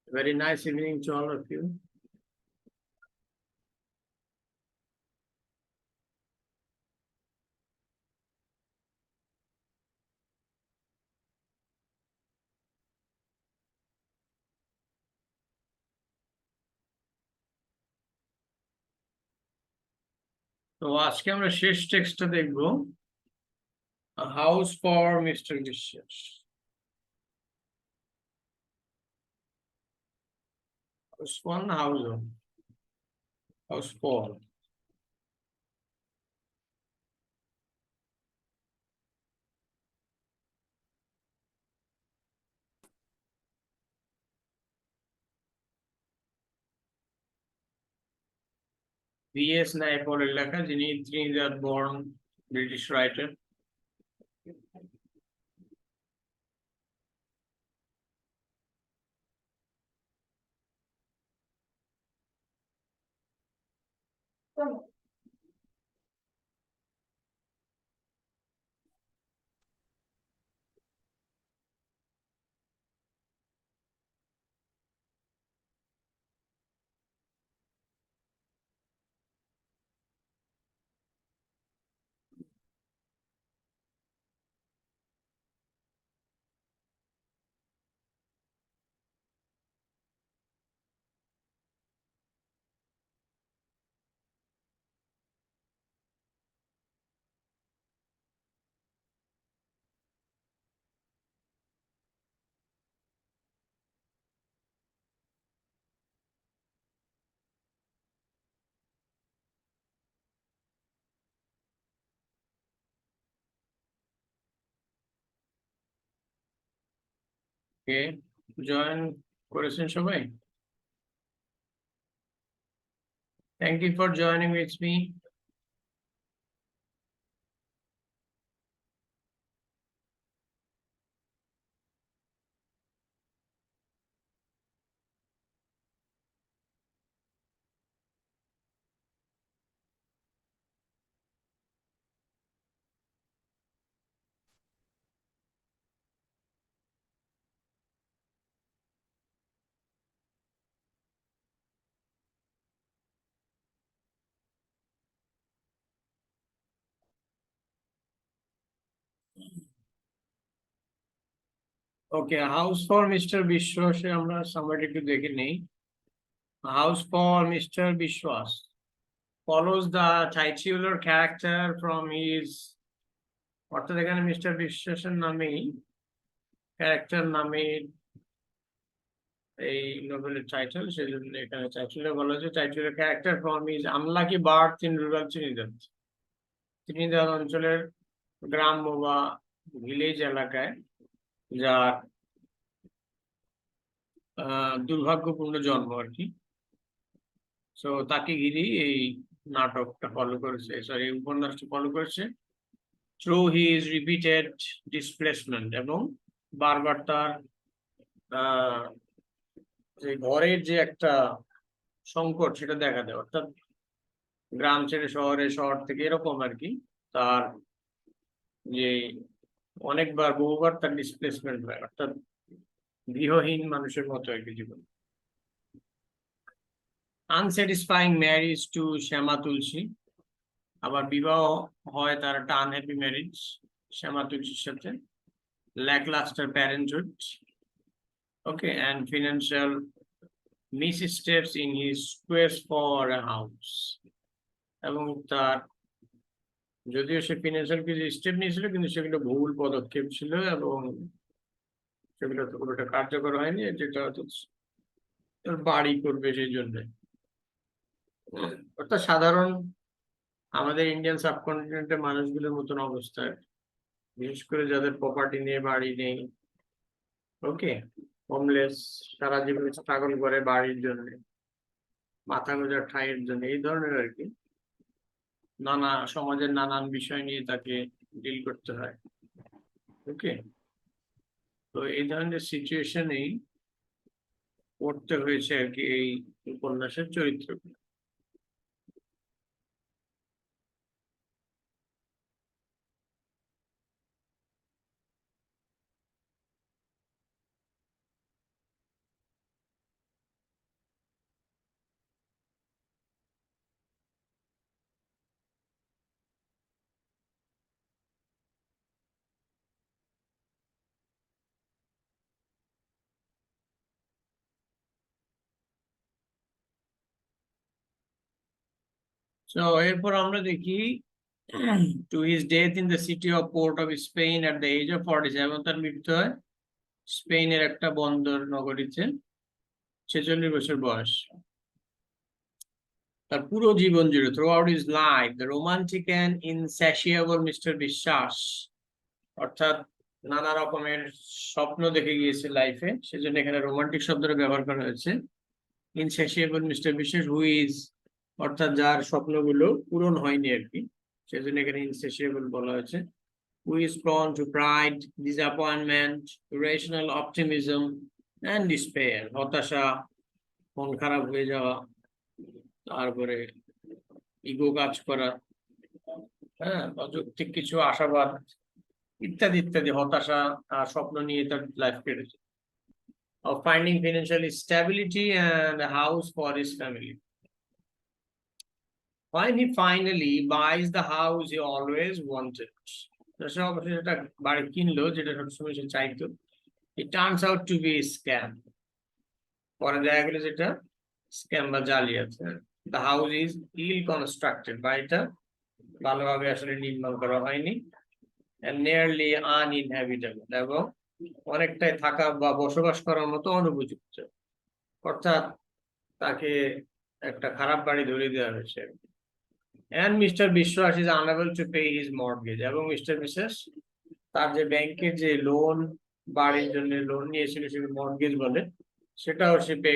Very nice evening to all of you. তো আজকে আমরা শেষ টেক্সটটা দেখব, house for mister Biswas. House for না house on? House for. V.S. নাইপলের লেখা, যিনি ত্রিনিদাদ বর্ন ব্রিটিশ রাইটার। কে জয়েন করেছেন সবাই? Thank you for joining with me. Okay, house for mister বিশ্বাসে আমরা সামারি একটু দেখে নেই। House for mister Biswas follows the titular character from his, অর্থাৎ এখানে মিস্টার বিশ্বাসের নামেই, ক্যারেক্টার নামে এই নোবেলের টাইটেল, সেই জন্য এখানে টাইটেলে বলা হয়েছে টাইটেলের character from his unlucky birth in rural Trinidad. Trinidad অঞ্চলের গ্রাম্য বা ভিলেজ এলাকায় যার দুর্ভাগ্যপূর্ণ জন্ম আর কি। তো তাকে ঘিরেই এই নাটকটা ফলো করেছে, সরি উপন্যাসটা ফলো করেছে, থ্রু হিজ রিপিটেড ডিসপ্লেসমেন্ট, এবং বারবার তার যে ঘরের যে একটা সংকট সেটা দেখা দেয়, অর্থাৎ গ্রাম ছেড়ে শহরে, শহর থেকে এরকম আর কি। তার যে অনেকবার বহুবার তার ডিসপ্লেসমেন্ট হয়, অর্থাৎ গৃহহীন মানুষের মতো আর কি জীবন। আনস্যাটিসফাইং ম্যারিজ টু শ্যামা তুলসী, আবার বিবাহ হয় তার একটা আনহ্যাপি ম্যারিজ শ্যামা তুলসীর সাথে। Lacklustre parenthood, okay, and financial missteps in his quest for a house, এবং তার, যদিও সে ফিনান্সিয়াল কিছু স্টেপ নিয়েছিল কিন্তু সেগুলো ভুল পদক্ষেপ ছিল এবং সেগুলো তো কোনোটা কার্যকর হয়নি, যেটা তার বাড়ি করবে সেই জন্য। অর্থাৎ সাধারণ আমাদের ইন্ডিয়ান সাবকন্টিনেন্টের মানুষগুলোর মতন অবস্থা, বিশেষ করে যাদের প্রপার্টি নেই, বাড়ি নেই, ওকে, হোমলেস, সারা জীবন স্ট্রাগল করে বাড়ির জন্য, মাথা গোঁজার ঠাঁইয়ের জন্য, এই ধরনের আর কি। নানা সমাজের নানান বিষয় নিয়ে তাকে ডিল করতে হয়, ওকে। তো এই ধরনের সিচুয়েশনেই পড়তে হয়েছে আর কি এই উপন্যাসের চরিত্র। So এরপর আমরা দেখি to his death in the city of Port of Spain at the age of 47 তার মৃত্যু হয় স্পেনের একটা বন্দর নগরীতে 46 বছর বয়স। তার পুরো জীবন জুড়ে throughout his life the romantic and insatiable Mr. বিশ্বাস অর্থাৎ নানা রকমের স্বপ্ন দেখে গিয়েছে লাইফে, সেজন্য এখানে রোমান্টিক শব্দটা ব্যবহার করা হয়েছে। ইনস্যাটিয়েবল মিস্টার বিশ্বাস হু ইজ অর্থাৎ যার স্বপ্নগুলো পূরণ হয়নি আর কি, সেজন্য এখানে ইনস্যাটিয়েবল বলা হয়েছে। Who is prone to pride, disappointment, irrational optimism and despair, হতাশা, মন খারাপ হয়ে যাওয়া, তারপরে ইগো কাজ করা, হ্যাঁ, অযৌক্তিক কিছু আশাবাদ ইত্যাদি ইত্যাদি, হতাশা আর স্বপ্ন নিয়ে তার লাইফ কেটেছে। Of finding financial stability and a house for his family. When he finally buys the house he always wanted, সে অবশ্যই যেটা বাড়ি কিনলো, যেটা সবসময় সে চাইতো, it turns out to be a scam. পরে দেখা গেল যেটা স্ক্যাম বা জালিয়াতি। The house is ill constructed, বাড়িটা ভালোভাবে আসলে নির্মাণ করা হয়নি, and nearly uninhabitable, এবং অনেকটাই থাকা বা বসবাস করার মতো অনুপযুক্ত, অর্থাৎ তাকে একটা খারাপ বাড়ি ধরিয়ে দেওয়া হয়েছে। And Mr. Biswas is unable to pay his mortgage, এবং মিস্টার বিশ্বাস তার যে ব্যাংকের যে লোন, বাড়ির জন্য লোন নিয়েছিল, সেটা মর্টগেজ বলে, সেটাও সে পে